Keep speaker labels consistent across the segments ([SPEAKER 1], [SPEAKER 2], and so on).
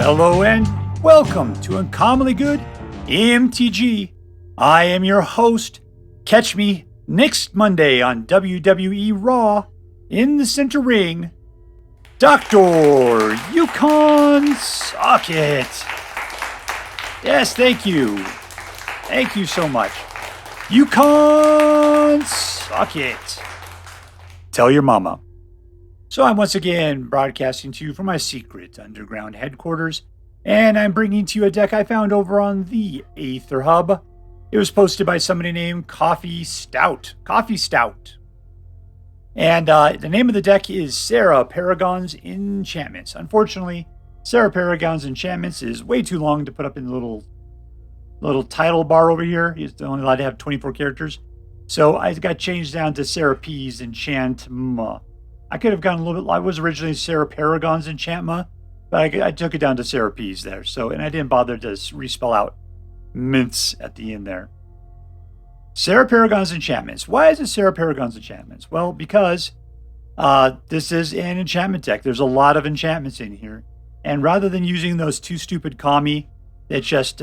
[SPEAKER 1] Hello and welcome to Uncommonly Good MTG. I am your host. Catch me next Monday on WWE Raw in the center ring, Dr. Yukon Socket. Yes, thank you. Thank you so much. Yukon Socket. Tell your mama. So I'm once again broadcasting to you from my secret underground headquarters, and I'm bringing to you a deck I found over on the Aether Hub. It was posted by somebody named CoffeeStout. And the name of the deck is Serra Paragon's Enchantments. Unfortunately, Serra Paragon's Enchantments is way too long to put up in the little title bar over here. He's only allowed to have 24 characters. So I got changed down to Serra P's Enchantment. I could have gone a little bit. I was originally Serra Paragon's Enchantment, but I took it down to Serra P's there. So, and I didn't bother to respell out mints at the end there. Serra Paragon's Enchantments. Why is it Serra Paragon's Enchantments? Well, because this is an enchantment deck. There's a lot of enchantments in here, and rather than using those two stupid kami that just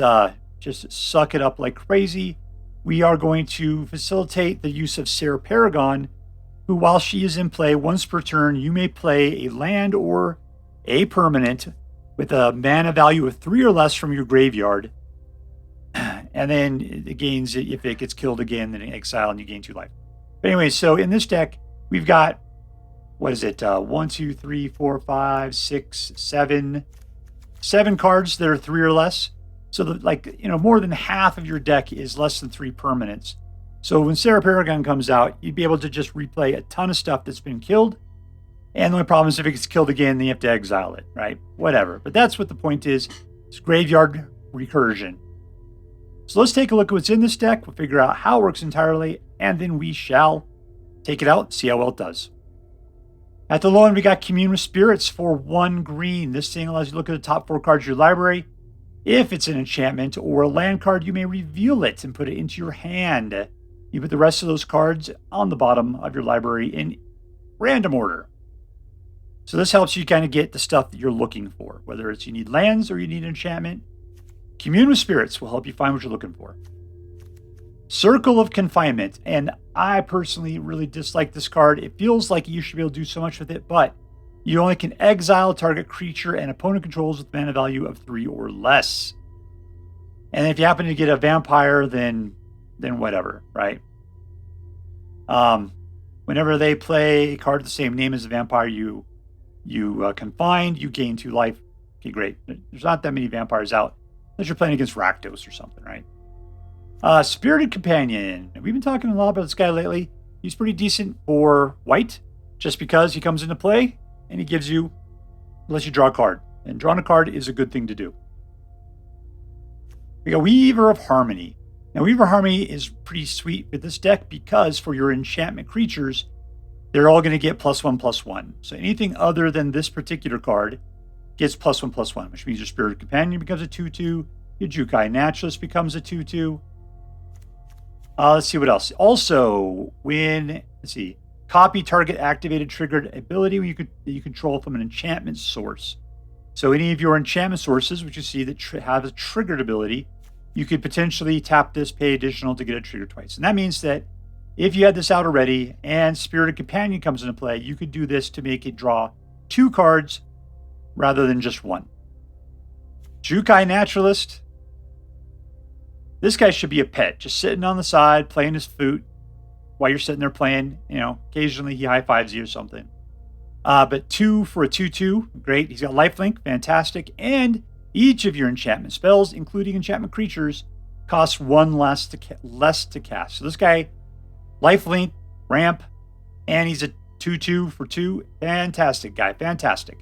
[SPEAKER 1] suck it up like crazy, we are going to facilitate the use of Serra Paragon, who, while she is in play once per turn, you may play a land or a permanent with a mana value of 3 or less from your graveyard. And then it gains, if it gets killed again, then exile and you gain 2 life. But anyway, so in this deck, we've got, 1, 2, 3, 4, 5, 6, 7 cards that are 3 or less. So more than half of your deck is less than 3 permanents. So when Serra Paragon comes out, you'd be able to just replay a ton of stuff that's been killed. And the only problem is if it gets killed again, then you have to exile it, right? Whatever. But that's what the point is. It's graveyard recursion. So let's take a look at what's in this deck. We'll figure out how it works entirely, and then we shall take it out and see how well it does. At the low end, we got Commune with Spirits for 1 green. This thing allows you to look at the top 4 cards of your library. If it's an enchantment or a land card, you may reveal it and put it into your hand. You put the rest of those cards on the bottom of your library in random order. So this helps you kind of get the stuff that you're looking for, whether it's you need lands or you need enchantment. Commune with Spirits will help you find what you're looking for. Circle of Confinement, and I personally really dislike this card. It feels like you should be able to do so much with it, but you only can exile target creature and opponent controls with mana value of 3 or less. And if you happen to get a vampire, then whatever, right? Whenever they play a card the same name as a vampire, you confined, you gain 2 life. Okay, great. There's not that many vampires out unless you're playing against Rakdos or something, right? Spirited Companion. We've been talking a lot about this guy lately. He's pretty decent for white, just because he comes into play and he gives you, lets you draw a card. And drawing a card is a good thing to do. We got Weaver of Harmony. Now, Weaver of Harmony is pretty sweet with this deck because for your enchantment creatures, they're all going to get +1/+1. So anything other than this particular card gets +1/+1, which means your Spirited Companion becomes a 2/2. Your Jukai Naturalist becomes a 2/2. Let's see what else. Also, copy target activated triggered ability that you control from an enchantment source. So any of your enchantment sources, which you see that have a triggered ability, you could potentially tap this, pay additional to get it triggered twice. And that means that if you had this out already and Spirited Companion comes into play, you could do this to make it draw 2 cards rather than just 1. Jukai Naturalist. This guy should be a pet, just sitting on the side, playing his flute while you're sitting there playing. Occasionally he high-fives you or something. But 2 for a 2/2, great. He's got lifelink, fantastic. And each of your enchantment spells, including enchantment creatures, costs 1 less to cast. So this guy, lifelink, ramp, and he's a 2/2 for 2. Fantastic guy, fantastic.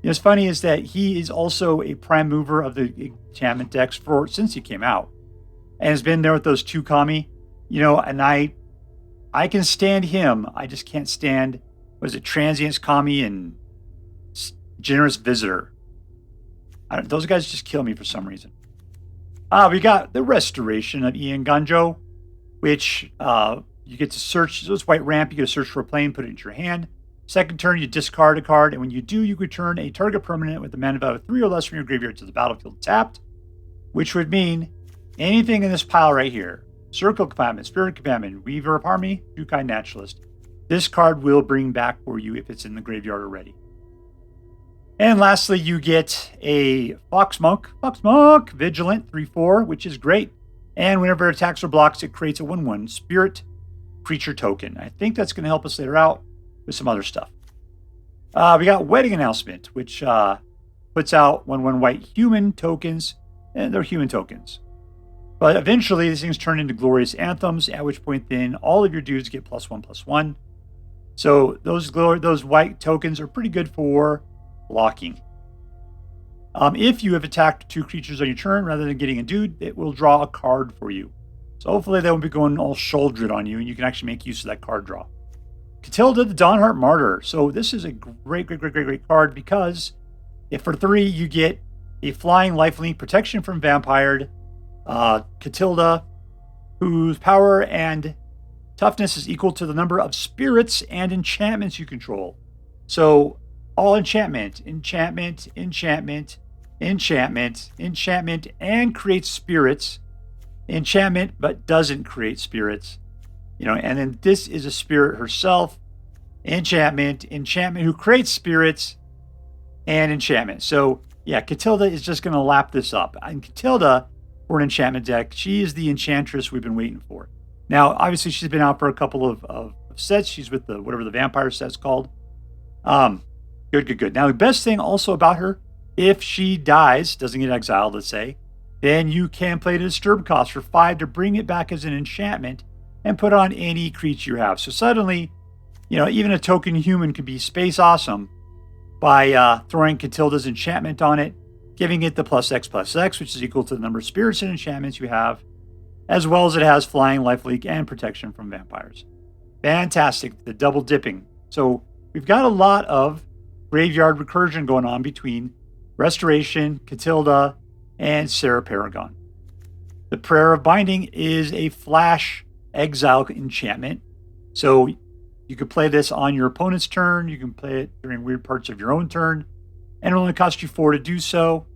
[SPEAKER 1] What's funny is that he is also a prime mover of the enchantment decks since he came out, and has been there with those 2 kami. And I can stand him. I just can't stand, Transience Kami and Generous Visitor. Those guys just kill me for some reason. We got the Restoration of Eiganjo, which you get to search. So it's white ramp. You get to search for a plane, put it into your hand. Second turn, you discard a card, and when you do, you return a target permanent with a mana value of 3 or less from your graveyard to the battlefield tapped, which would mean anything in this pile right here, Circle of Confinement, Spirit of Confinement, Weaver of Harmony, Jukai Naturalist, this card will bring back for you if it's in the graveyard already. And lastly, you get a Fox Monk, Vigilant, 3/4, which is great. And whenever it attacks or blocks, it creates a 1/1 Spirit creature token. I think that's going to help us later out with some other stuff. We got Wedding Announcement, which puts out 1/1 white human tokens, and they're human tokens. But eventually, these things turn into glorious anthems, at which point then all of your dudes get +1/+1. So those white tokens are pretty good for blocking. If you have attacked 2 creatures on your turn rather than getting a dude, it will draw a card for you. So hopefully they won't be going all shouldered on you, and you can actually make use of that card draw. Katilda, the Dawnhart Martyr. So this is a great card because if for 3 you get a flying lifelink protection from vampired Katilda, whose power and toughness is equal to the number of spirits and enchantments you control. So all enchantment, and creates spirits. Enchantment, but doesn't create spirits. And then this is a spirit herself. Enchantment who creates spirits and enchantment. So yeah, Katilda is just going to lap this up. And Katilda, for an enchantment deck, she is the enchantress we've been waiting for. Now, obviously, she's been out for a couple of sets. She's with whatever the vampire set's called. Good. Now, the best thing also about her, if she dies, doesn't get exiled, let's say, then you can play the disturb cost for 5 to bring it back as an enchantment and put on any creature you have. So suddenly, even a token human could be space awesome by throwing Katilda's enchantment on it, giving it the +X+X, which is equal to the number of spirits and enchantments you have, as well as it has flying, lifelink, and protection from vampires. Fantastic, the double dipping. So we've got a lot of graveyard recursion going on between Restoration, Katilda, and Serra Paragon. The Prayer of Binding is a flash exile enchantment. So you could play this on your opponent's turn. You can play it during weird parts of your own turn. And it only costs you 4 to do so.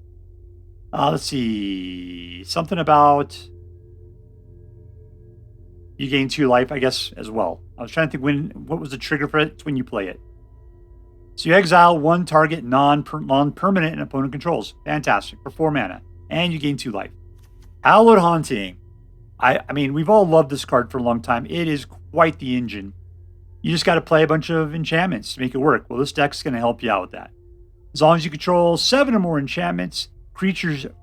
[SPEAKER 1] Let's see. Something about you gain 2 life, I guess, as well. I was trying to think what was the trigger for it. It's when you play it. So you exile 1 target non-permanent and opponent controls. Fantastic. For 4 mana. And you gain 2 life. Hallowed Haunting. I mean, we've all loved this card for a long time. It is quite the engine. You just got to play a bunch of enchantments to make it work. Well, this deck's going to help you out with that. As long as you control 7 or more enchantments,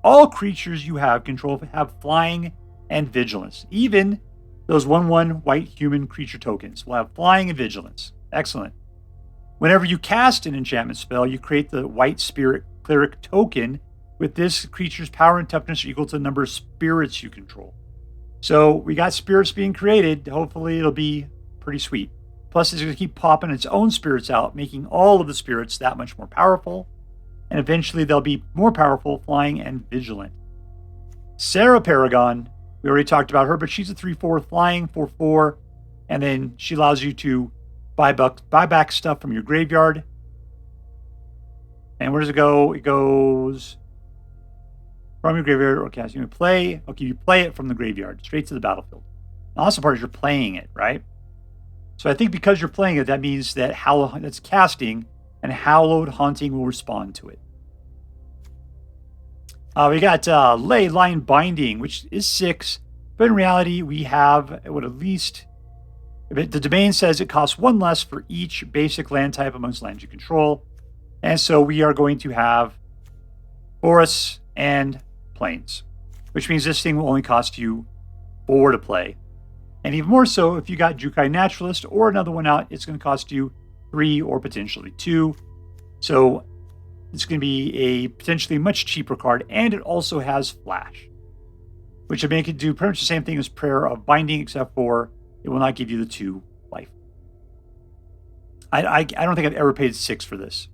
[SPEAKER 1] all creatures you have control have flying and vigilance. Even those 1/1 white human creature tokens will have flying and vigilance. Excellent. Whenever you cast an enchantment spell, you create the white spirit cleric token with this creature's power and toughness equal to the number of spirits you control. So we got spirits being created. Hopefully it'll be pretty sweet. Plus it's going to keep popping its own spirits out, making all of the spirits that much more powerful. And eventually they'll be more powerful, flying and vigilant. Serra Paragon, we already talked about her, but she's a 3/4 flying 4/4. And then she allows you to buy back stuff from your graveyard. And where does it go? It goes from your graveyard. Okay, so you play it from the graveyard straight to the battlefield. The awesome part is you're playing it, right? So I think because you're playing it, that means that that's casting, and Hallowed Haunting will respond to it. We got Leyline Binding, which is 6, but in reality, we have the domain says it costs 1 less for each basic land type amongst lands you control. And so we are going to have forests and plains, which means this thing will only cost you 4 to play. And even more so, if you got Jukai Naturalist or another one out, it's going to cost you 3 or potentially 2. So it's going to be a potentially much cheaper card, and it also has Flash, which will make it do pretty much the same thing as Prayer of Binding, except for it will not give you the 2 life. I don't think I've ever paid 6 for this.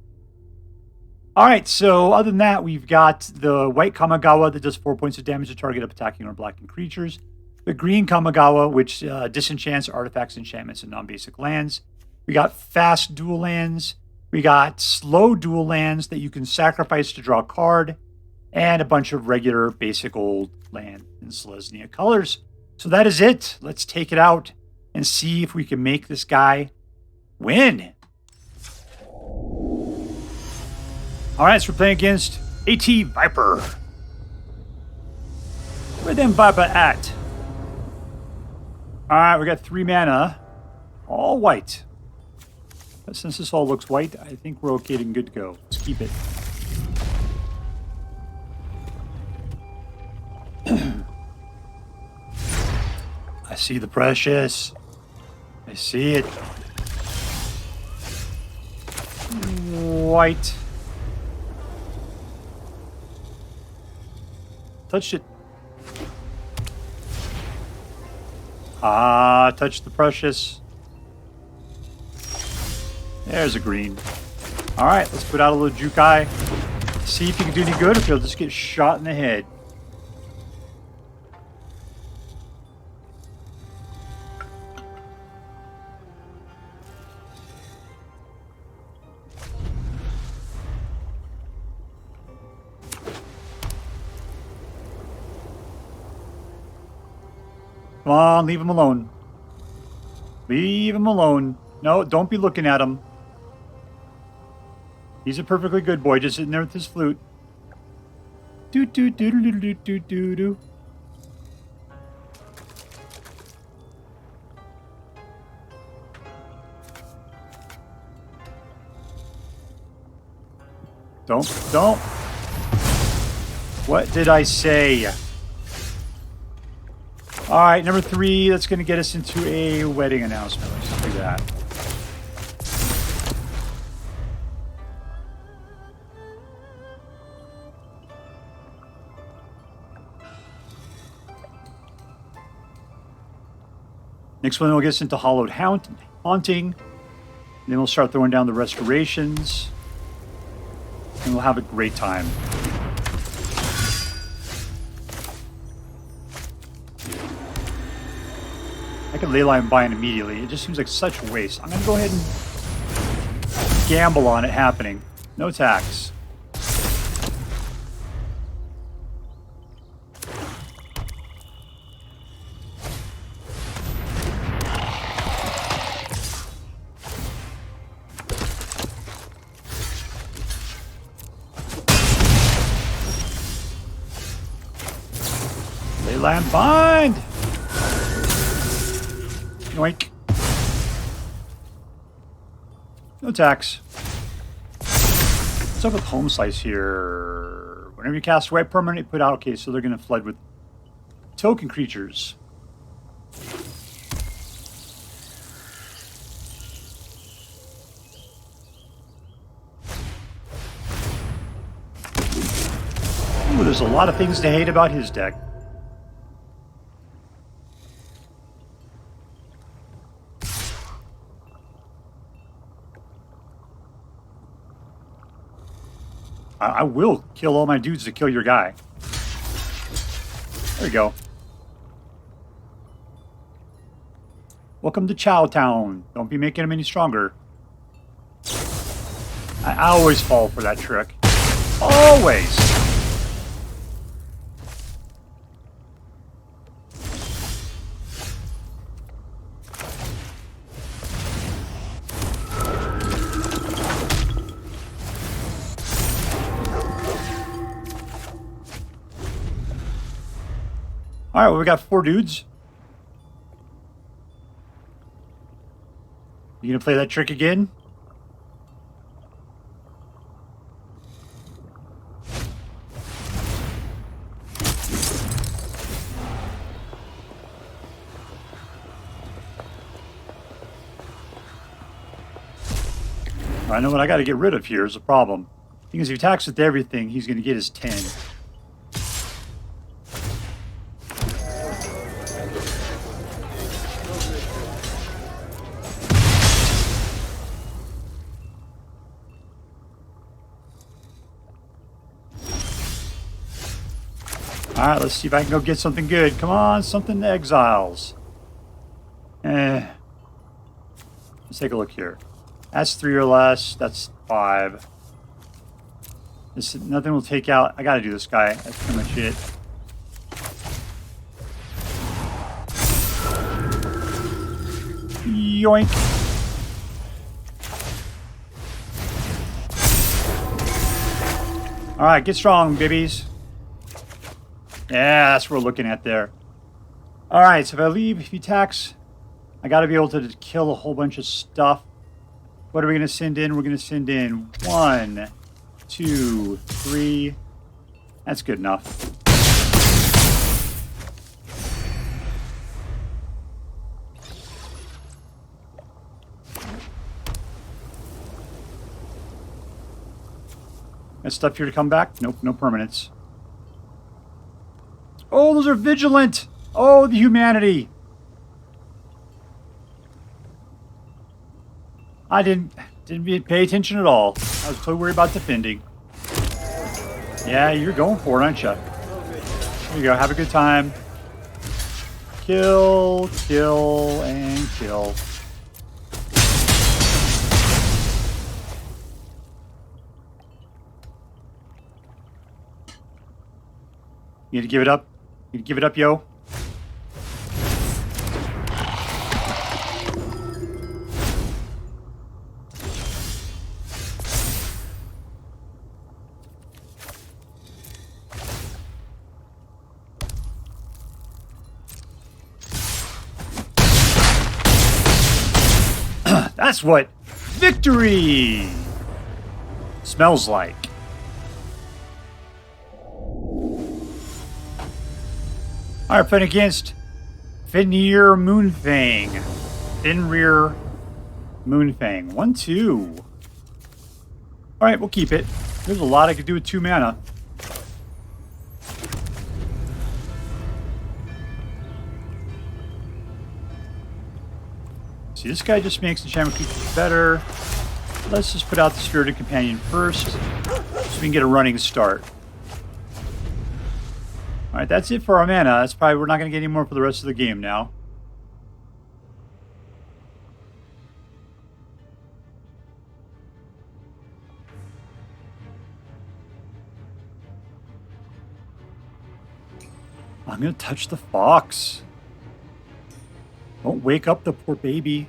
[SPEAKER 1] All right, so other than that, we've got the white Kamigawa that does 4 points of damage to target of attacking or blocking creatures. The green Kamigawa, which disenchants artifacts, enchantments, and non-basic lands. We got fast dual lands. We got slow dual lands that you can sacrifice to draw a card. And a bunch of regular basic old land in Selesnya colors. So that is it. Let's take it out and see if we can make this guy win. All right, so we're playing against AT Viper. Where them Viper at? All right, we got 3 mana, all white. But since this all looks white, I think we're okay and good to go. Let's keep it. I see the precious. I see it. White. Touched it. Ah, touched the precious. There's a green. All right, let's put out a little Jukai. See if he can do any good or if he'll just get shot in the head. Come on, leave him alone. Leave him alone. No, don't be looking at him. He's a perfectly good boy, just sitting there with his flute. Do do do do do do do do. Don't. What did I say? All right, number 3, that's going to get us into a wedding announcement. Let's do that. Next one will get us into Hallowed Haunting. Then we'll start throwing down the restorations. And we'll have a great time. I can Leyline Binding immediately. It just seems like such a waste. I'm going to go ahead and gamble on it happening. No tax. Leyline Bind! Yoink. No tax. What's up with Home Slice here? Whenever you cast a white permanent, you put out. Okay, so they're going to flood with token creatures. Ooh, there's a lot of things to hate about his deck. I will kill all my dudes to kill your guy. There you go. Welcome to Chowtown. Don't be making him any stronger. I always fall for that trick. Always. All right, well, we got 4 dudes. You gonna play that trick again? I know what I got to get rid of here is a problem. Because if he attacks with everything, he's going to get his 10. Alright, let's see if I can go get something good. Come on, something to exiles. Let's take a look here. That's 3 or less. That's 5. Nothing will take out. I gotta do this guy. That's pretty much it. Yoink. Alright, get strong, babies. Yeah, that's what we're looking at there. Alright, so if I leave, if he attacks, I gotta be able to kill a whole bunch of stuff. What are we gonna send in? We're gonna send in 1, 2, 3. That's good enough. That stuff here to come back? Nope, no permanents. Oh, those are vigilant! Oh, the humanity! I didn't pay attention at all. I was totally worried about defending. Yeah, you're going for it, aren't you? There you go, have a good time. Kill, kill, and kill. You need to give it up? You need to give it up, yo? That's what victory smells like. Alright, playing against fenrirmoonfang. Fenrirmoonfang. 1-2. Alright, we'll keep it. There's a lot I could do with 2 mana. See, this guy just makes enchantment creatures better. Let's just put out the Spirited Companion first, so we can get a running start. Alright, that's it for our mana. That's probably, we're not going to get any more for the rest of the game now. I'm going to touch the fox. Don't wake up the poor baby.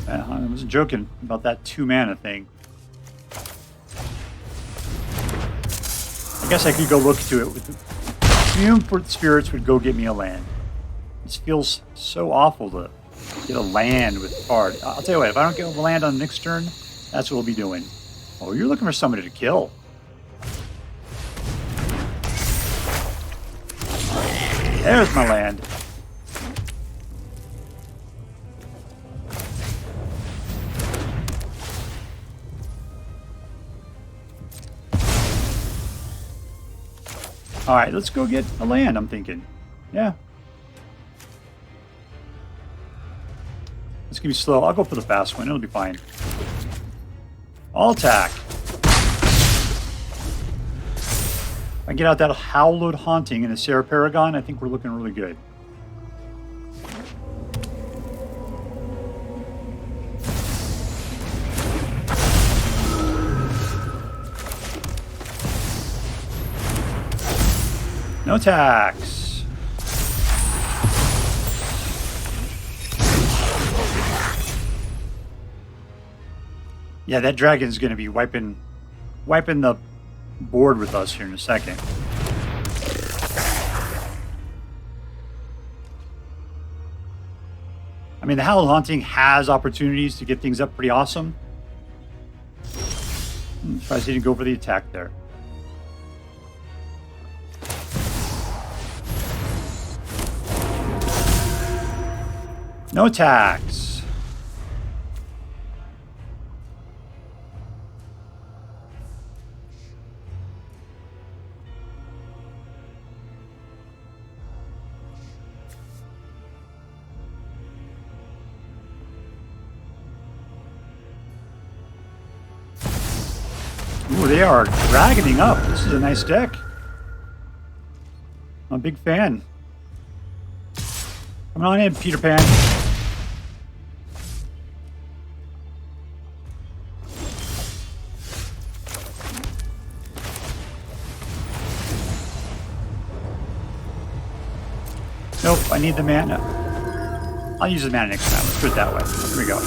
[SPEAKER 1] I wasn't joking about that 2 mana thing. I guess I could go look to it. With the Commune for Spirits would go get me a land. This feels so awful to get a land with card. I'll tell you what, if I don't get a land on the next turn, that's what we'll be doing. Oh, you're looking for somebody to kill. There's my land. Alright, let's go get a land, I'm thinking. Yeah. It's gonna be slow. I'll go for the fast one. It'll be fine. I'll attack. If I get out that Hallowed Haunting and a Serra Paragon, I think we're looking really good. No tax. Yeah, that dragon's going to be wiping the board with us here in a second. I mean, the Hallowed Haunting has opportunities to get things up pretty awesome. Surprised he didn't go for the attack there. No tax. Ooh, they are dragoning up. This is a nice deck. I'm a big fan. Come on in, Peter Pan. Nope, I need the mana. I'll use the mana next time. Let's do it that way. Here we go.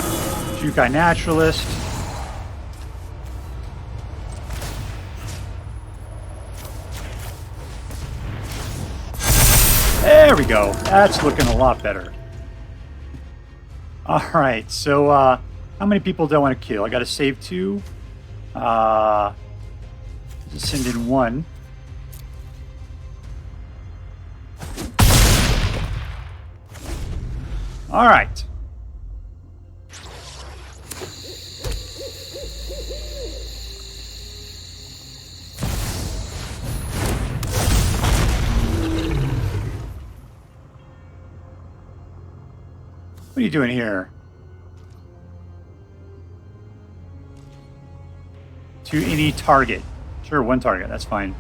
[SPEAKER 1] Jukai Naturalist. There we go. That's looking a lot better. Alright, so how many people do I want to kill? I got to save 2. Just send in 1. Alright. What are you doing here? To any target. Sure, 1 target. That's fine.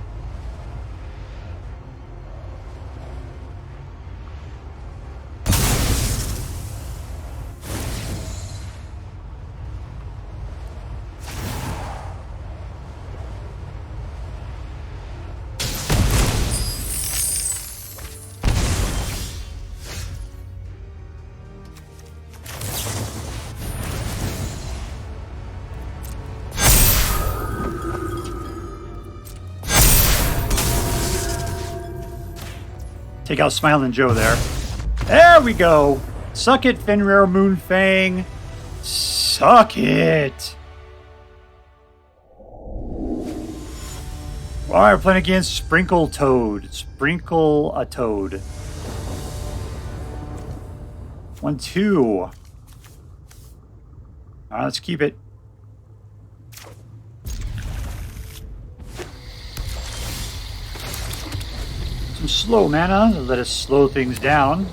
[SPEAKER 1] Take out Smiling Joe there. There we go. Suck it, fenrirmoonfang. Suck it. Alright, we're playing against Sprinkleatoad. Sprinkleatoad. 1-2. Alright, let's keep it. Slow mana to let us slow things down,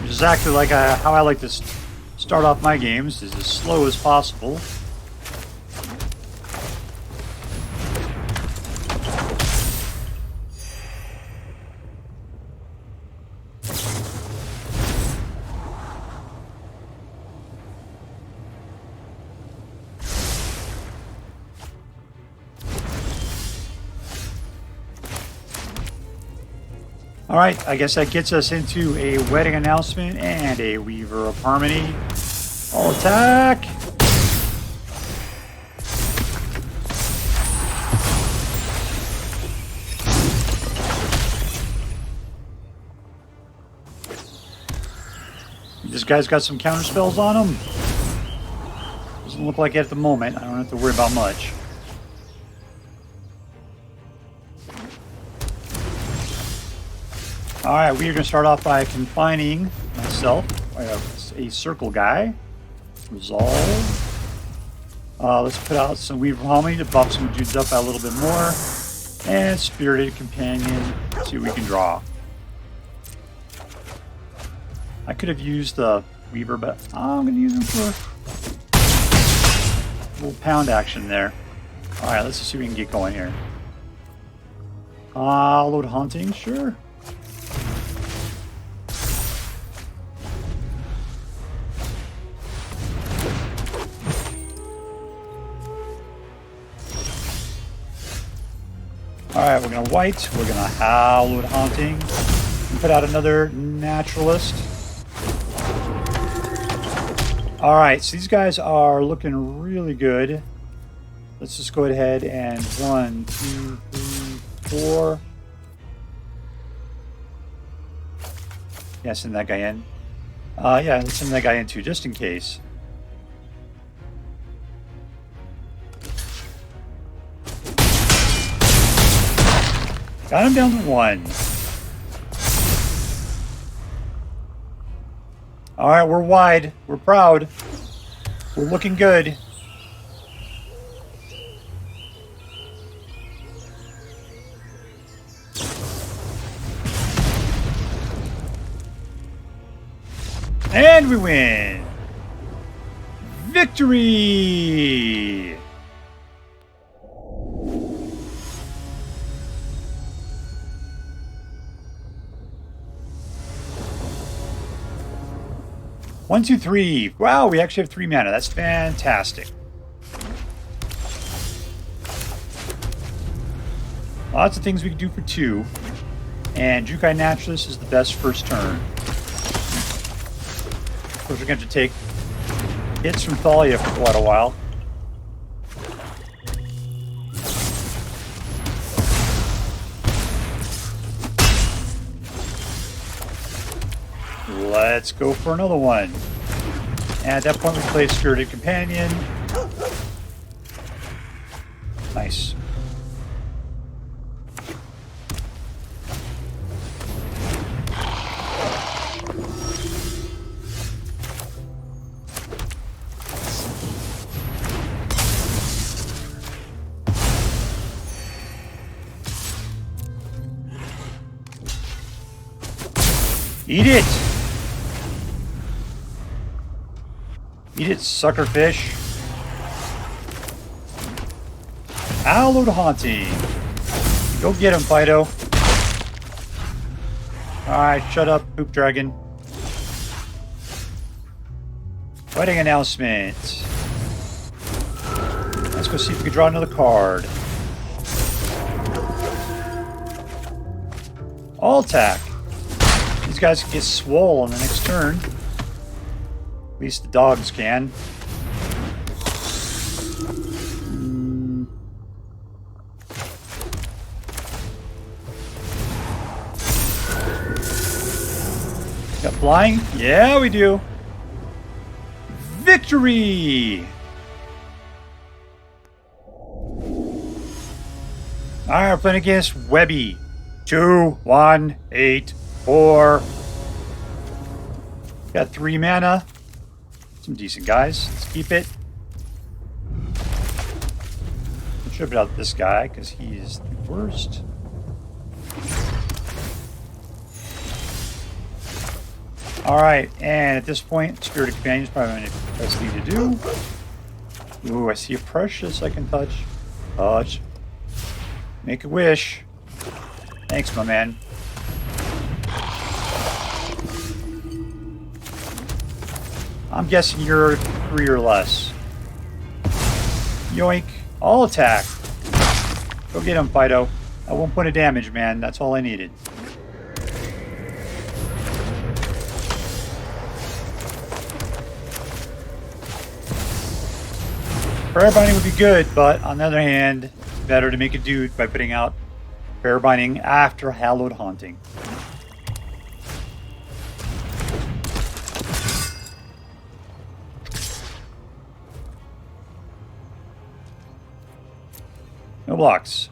[SPEAKER 1] which is exactly like how I like to start off my games, is as slow as possible. Alright, I guess that gets us into a wedding announcement and a Weaver of Harmony. All attack! This guy's got some counter spells on him. Doesn't look like it at the moment. I don't have to worry about much. Alright, we are going to start off by confining myself. I have a circle guy. Resolve. Let's put out some Weaver of Harmony to buff some dudes up a little bit more. And Spirited Companion. See what we can draw. I could have used the Weaver, but I'm going to use him for a little pound action there. Alright, let's see what we can get going here. Hallowed Haunting, sure. Alright, we're going to white, we're going to Hallowed Haunting, and put out another Naturalist. Alright, so these guys are looking really good. Let's just go ahead and 1, 2, 3, 4. Yeah, send that guy in. Yeah, let's send that guy in too, just in case. Got him down to 1. Alright, we're wide. We're proud. We're looking good. And we win! Victory! One, two, three. Wow, we actually have 3 mana. That's fantastic. Lots of things we can do for 2. And Jukai Naturalist is the best first turn. Of course, we're going to take hits from Thalia for quite a while. Let's go for another one. And at that point, we played Spirited Companion. Nice. Eat it! Eat it, suckerfish. Hallowed Haunting. Go get him, Fido. Alright, shut up, Poop Dragon. Wedding announcement. Let's go see if we can draw another card. All attack. These guys can get swole on the next turn. At least the dogs can. Got flying? Yeah, we do. Victory! Alright, we're playing against Webby. 2, 1, 8, 4. Got 3 mana. Some decent guys. Let's keep it. I'll trip it out this guy because he's the worst. Alright, and at this point, Spirited Companion is probably the best thing to do. Ooh, I see a precious I can touch. Touch. Make a wish. Thanks, my man. I'm guessing you're 3 or less. Yoink. All attack. Go get him, Fido. At 1 point of damage, man. That's all I needed. Prayer Binding would be good, but on the other hand, better to make a dude by putting out Prayer Binding after Hallowed Haunting. No blocks.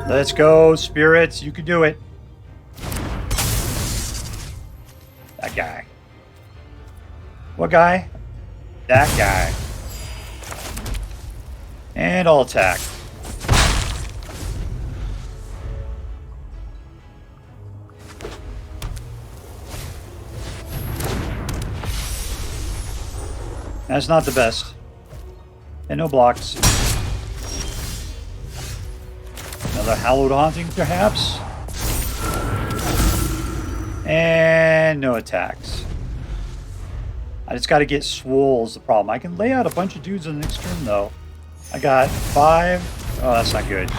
[SPEAKER 1] Let's go, spirits. You can do it. That guy. What guy? That guy. And all attack. That's not the best. And no blocks. Another Hallowed Haunting, perhaps. And no attacks. I just got to get swole is the problem. I can lay out a bunch of dudes on the next turn, though. I got 5. Oh, that's not good.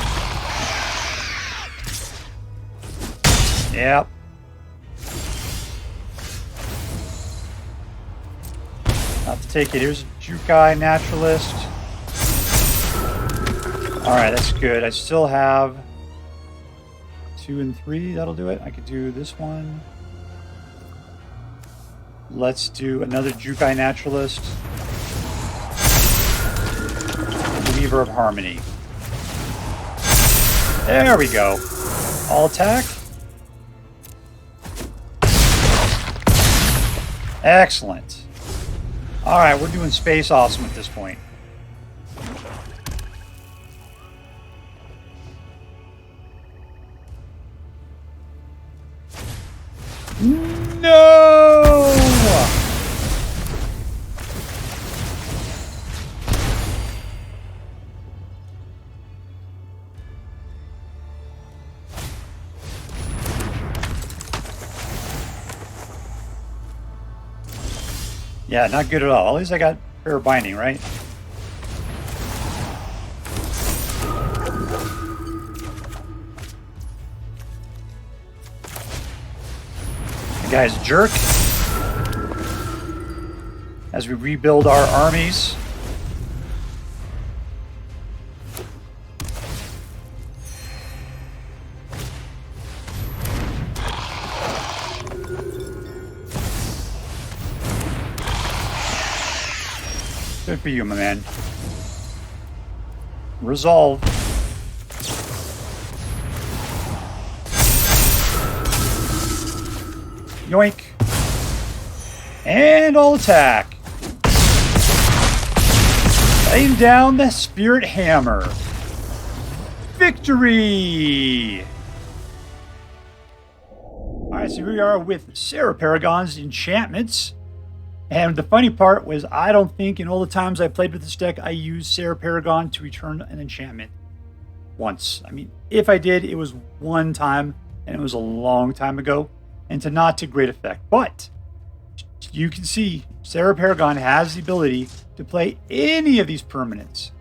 [SPEAKER 1] Yep. Not to take it. Here's a Jukai Naturalist. Alright, that's good. I still have 2 and 3. That'll do it. I could do this one. Let's do another Jukai Naturalist. Weaver of Harmony. There we go. All attack. Excellent. Alright, we're doing space awesome at this point. No! Yeah, not good at all. At least I got Prayer Binding, right? The guy's a jerk. As we rebuild our armies. Good for you, my man. Resolve. Yoink. And I'll attack. Laying down the Spirit Hammer. Victory! Alright, so here we are with Serra Paragon's enchantments. And the funny part was, I don't think in all the times I played with this deck, I used Serra Paragon to return an enchantment once. I mean, if I did, it was one time, and it was a long time ago, and not to great effect. But you can see Serra Paragon has the ability to play any of these permanents.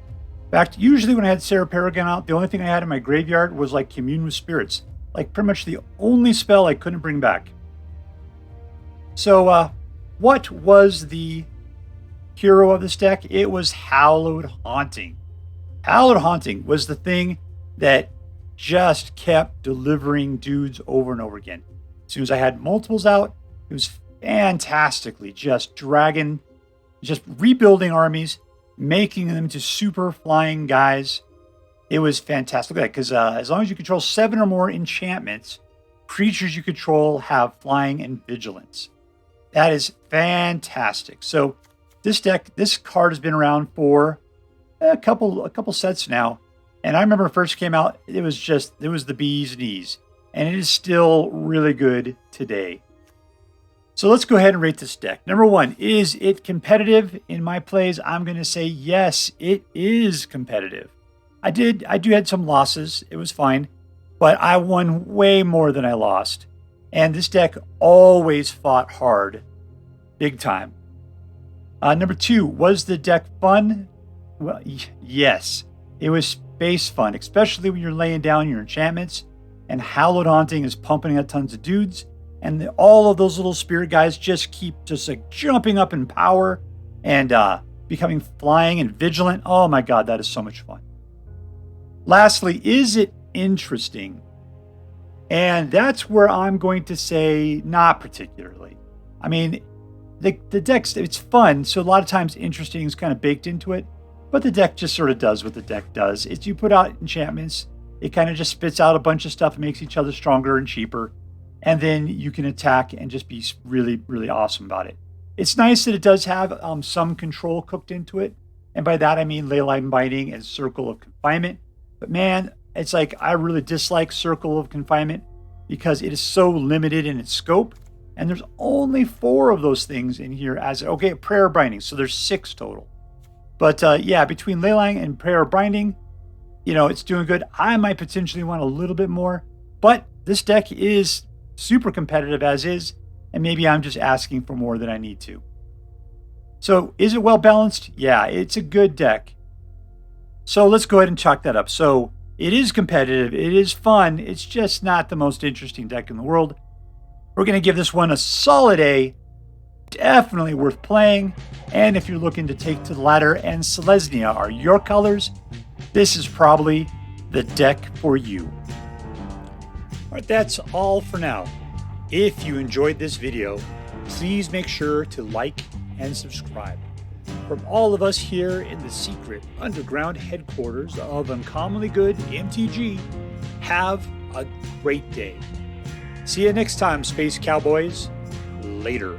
[SPEAKER 1] In fact, usually when I had Serra Paragon out, the only thing I had in my graveyard was like Commune with Spirits. Like pretty much the only spell I couldn't bring back. So, what was the hero of this deck? It was Hallowed Haunting. Hallowed Haunting was the thing that just kept delivering dudes over and over again. As soon as I had multiples out, it was fantastically just rebuilding armies, making them to super flying guys. It was fantastic because as long as you control 7 or more enchantments, creatures you control have flying and vigilance. That is fantastic. So this card has been around for a couple sets now. And I remember it first came out, it was the bee's knees. And it is still really good today. So let's go ahead and rate this deck. Number 1, is it competitive in my plays? I'm going to say yes, it is competitive. I do had some losses. It was fine. But I won way more than I lost. And this deck always fought hard. Big time. Number 2, was the deck fun? Well, yes. It was space fun, especially when you're laying down your enchantments. And Hallowed Haunting is pumping out tons of dudes. And all of those little spirit guys just keep like jumping up in power and becoming flying and vigilant. Oh my God, that is so much fun. Lastly, is it interesting? And that's where I'm going to say not particularly. I mean, the deck, it's fun, so a lot of times interesting is kind of baked into it, but the deck just sort of does what the deck does. It's you put out enchantments, it kind of just spits out a bunch of stuff, makes each other stronger and cheaper, and then you can attack and just be really, really awesome about it. It's nice that it does have some control cooked into it, and by that I mean Leyline Binding and Circle of Confinement. But man, it's like I really dislike Circle of Confinement because it is so limited in its scope. And there's only 4 of those things in here Prayer Binding. So there's 6 total. But yeah, between Leyline and Prayer Binding, it's doing good. I might potentially want a little bit more. But this deck is super competitive as is. And maybe I'm just asking for more than I need to. So is it well balanced? Yeah, it's a good deck. So let's go ahead and chalk that up. So it is competitive. It is fun. It's just not the most interesting deck in the world. We're going to give this one a solid A. Definitely worth playing. And if you're looking to take to the ladder and Selesnya are your colors, this is probably the deck for you. All right, that's all for now. If you enjoyed this video, please make sure to like and subscribe. From all of us here in the secret underground headquarters of Uncommonly Good MTG, have a great day. See you next time, Space Cowboys. Later.